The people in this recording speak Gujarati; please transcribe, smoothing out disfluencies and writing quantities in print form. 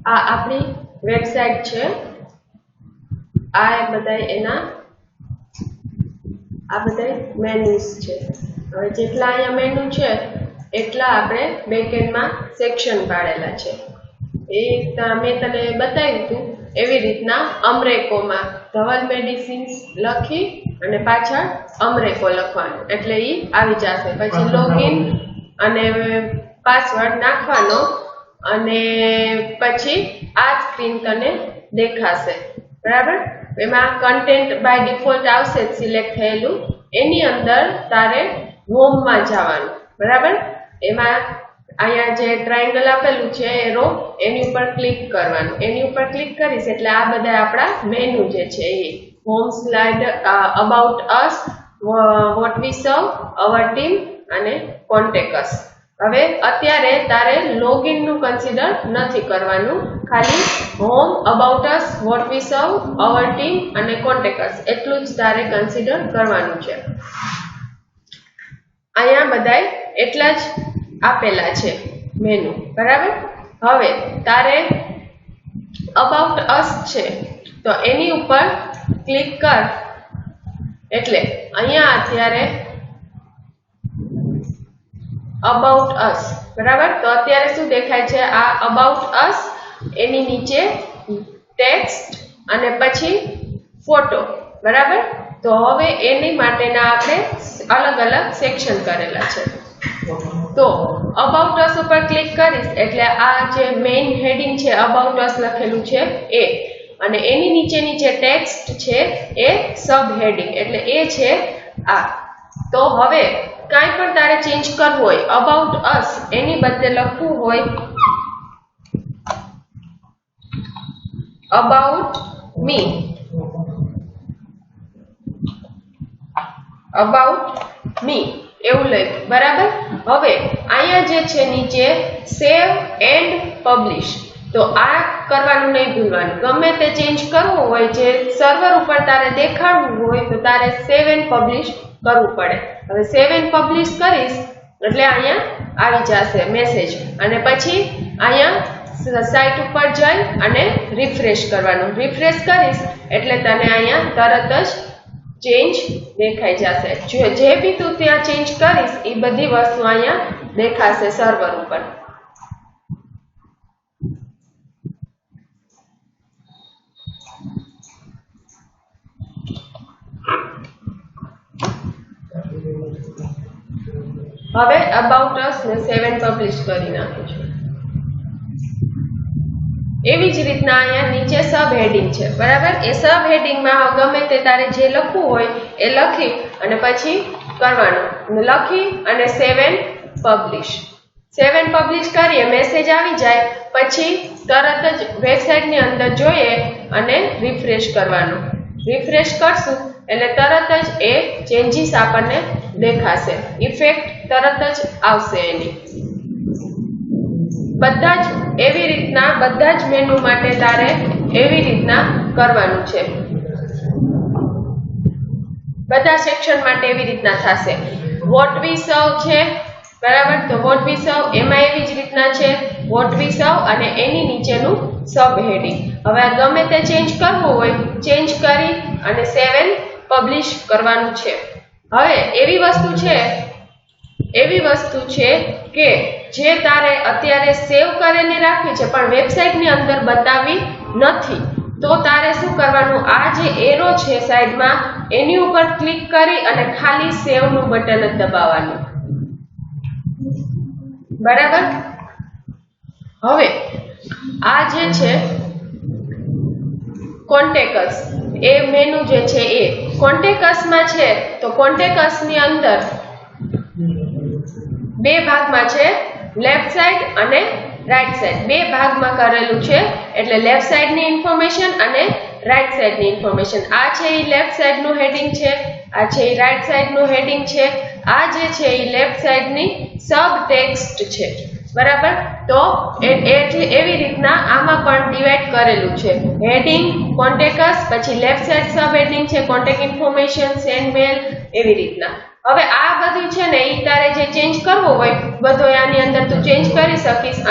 આ આપણી વેબસાઇટ છે। આ બધા એના આ બધા મેન્યુઝ છે। હવે જેટલા અહીંયા મેનુ છે એટલા આપણે બેકએન્ડમાં સેક્શન પાડેલા છે। એ મેં તને બતાવ્યું હતું એવી રીતના અમરેકોમાં ધવલ મેડિસિન્સ લખી અને પાછળ અમરેકો લખવાનું એટલે એ આવી જશે। પછી લોગિન અને પાસવર્ડ નાખવાનો અને પછી આ સ્ક્રીન તને દેખાશે બરાબર। એમાં કન્ટેન્ટ બાય ડિફોલ્ટ આવશે સિલેક્ટ થયેલું। એની અંદર તારે હોમમાં જવાનું બરાબર। એમાં અહીંયા જે ટ્રાયંગલ આપેલું છે એરો એની ઉપર ક્લિક કરવાનું। એની ઉપર ક્લિક કરીશ એટલે આ બધા આપણા મેનુ જે છે એ home slide, about us, what we serve, our team અને કોન્ટેક્ટ અસ। હવે અત્યારે તારે લોગિન નું કન્સિડર નથી કરવાનું, ખાલી home, about us, what we serve, our team અને કોન્ટેક્ટ અસ એટલું જ તારે કન્સિડર કરવાનું છે। અહીંયા બધાય એટલા જ આપેલા છે મેનુ બરાબર। હવે તારે અબાઉટ અસ છે તો એની ઉપર ક્લિક કર એટલે અહીંયા અત્યારે અબાઉટ અસ બરાબર। તો અત્યારે શું દેખાય છે? આ અબાઉટ અસ, એની નીચે ટેક્સ્ટ અને પછી ફોટો બરાબર। તો હવે એની માટેના આપણે અલગ અલગ સેક્શન કરેલા છે। તો અબાઉટ અસ ઉપર ક્લિક કરીશ એટલે આ જે મેઇન હેડિંગ છે અબાઉટ અસ લખેલું છે એ, અને એની નીચે ટેક્સ્ટ છે એ સબ હેડિંગ એટલે એ છે આ। તો હવે કાંઈ પણ તારે ચેન્જ કરવું હોય અબાઉટ અસ એની બદલે લખવું હોય અબાઉટ મી, અબાઉટ મી એવું લખ્યું બરાબર। હવે અહીંયા જે છે નીચે સેવ એન્ડ પબ્લિશ, તો આ કરવાનું નહીં ભૂલવાનું। ગમે તે ચેન્જ કરવું હોય, જે સર્વર ઉપર તારે દેખાડવું હોય તો તારે સેવ એન્ડ પબ્લિશ કરવું પડે। હવે સેવ એન્ડ પબ્લિશ કરીશ એટલે અહીંયા આવી જશે મેસેજ, અને પછી અહીંયા સાઇટ ઉપર જઈ અને રિફ્રેશ કરવાનું। રિફ્રેશ કરીશ એટલે તને અહીંયા તરત જ ચેન્જ દેખાઈ જશે। જે બી તું ત્યાં ચેન્જ કરીશ એ બધી વસ્તુ અહીંયા દેખાશે સર્વર ઉપર। હવે અબાઉટ અસ ને સેવ એન્ડ પબ્લિશ કરી નાખું છું। એવી જ રીતના અહીંયા નીચે સબ હેડિંગ છે બરાબર। એ સબ હેડિંગમાં ગમે તે તારે જે લખવું હોય એ લખી અને પછી કરવાનું, લખી અને save and publish. Save and publish કરીએ મેસેજ આવી જાય પછી તરત જ વેબસાઇટની અંદર જોઈએ અને રિફ્રેશ કરવાનું। રિફ્રેશ કરશું એટલે તરત જ એ ચેન્જીસ આપણને દેખાશે, ઇફેક્ટ તરત જ આવશે એની। બધા જ એવી રીતના બધા જ મેનુ માટે તારે એવી રીતના કરવાનું છે। બધા સેક્શન માટે એવી રીતના થશે। વોટ વી સર્વ છે બરાબર, તો વોટ વી સર્વ એમાં એવી જ રીતના છે વોટ વી સર્વ અને એની નીચેનું સબ હેડિંગ। હવે આ ગમે તે ચેન્જ કરવું હોય ચેન્જ કરી અને સેવ એન્ડ પબ્લિશ કરવાનું છે। હવે એવી વસ્તુ છે કે જે તારે અત્યારે સેવ કરેલી રાખવી છે પણ વેબસાઇટની અંદર બતાવી નથી, તો તારે શું કરવાનું? આ જે એરો છે સાઈડમાં એની ઉપર ક્લિક કરી અને ખાલી સેવ નું બટન જ દબાવવાનું બરાબર। હવે આ જે છે કોન્ટેક્ટ અસ એ મેનુ જે છે એ કોન્ટેક્ટ અસમાં છે, તો કોન્ટેક્ટ અસની અંદર બે ભાગમાં છે, લેફ્ટ સાઈડ અને રાઈટ સાઈડ બે ભાગમાં કરેલું છે। એટલે લેફ્ટ સાઈડની ઇન્ફોર્મેશન અને રાઈટ સાઈડની ઇન્ફોર્મેશન। આ છે એ લેફ્ટ સાઈડનું હેડિંગ છે, આ છે એ રાઈટ સાઈડનું હેડિંગ છે, આ જે છે એ લેફ્ટ સાઈડની સબ ટેક્સ્ટ છે બરાબર। તો એવી રીતના આમાં પણ ડિવાઈડ કરેલું છે, હેડિંગ, કોન્ટેક્ટ અસ, પછી લેફ્ટ સાઈડ સબ હેડિંગ છે કોન્ટેક્ટ ઇન્ફોર્મેશન, સેન્ડ મેલ એવી રીતના। હવે આ બધું છે ને એ તારે જે ચેન્જ કરવો હોય બધો આની અંદર તું ચેન્જ કરી શકીશ।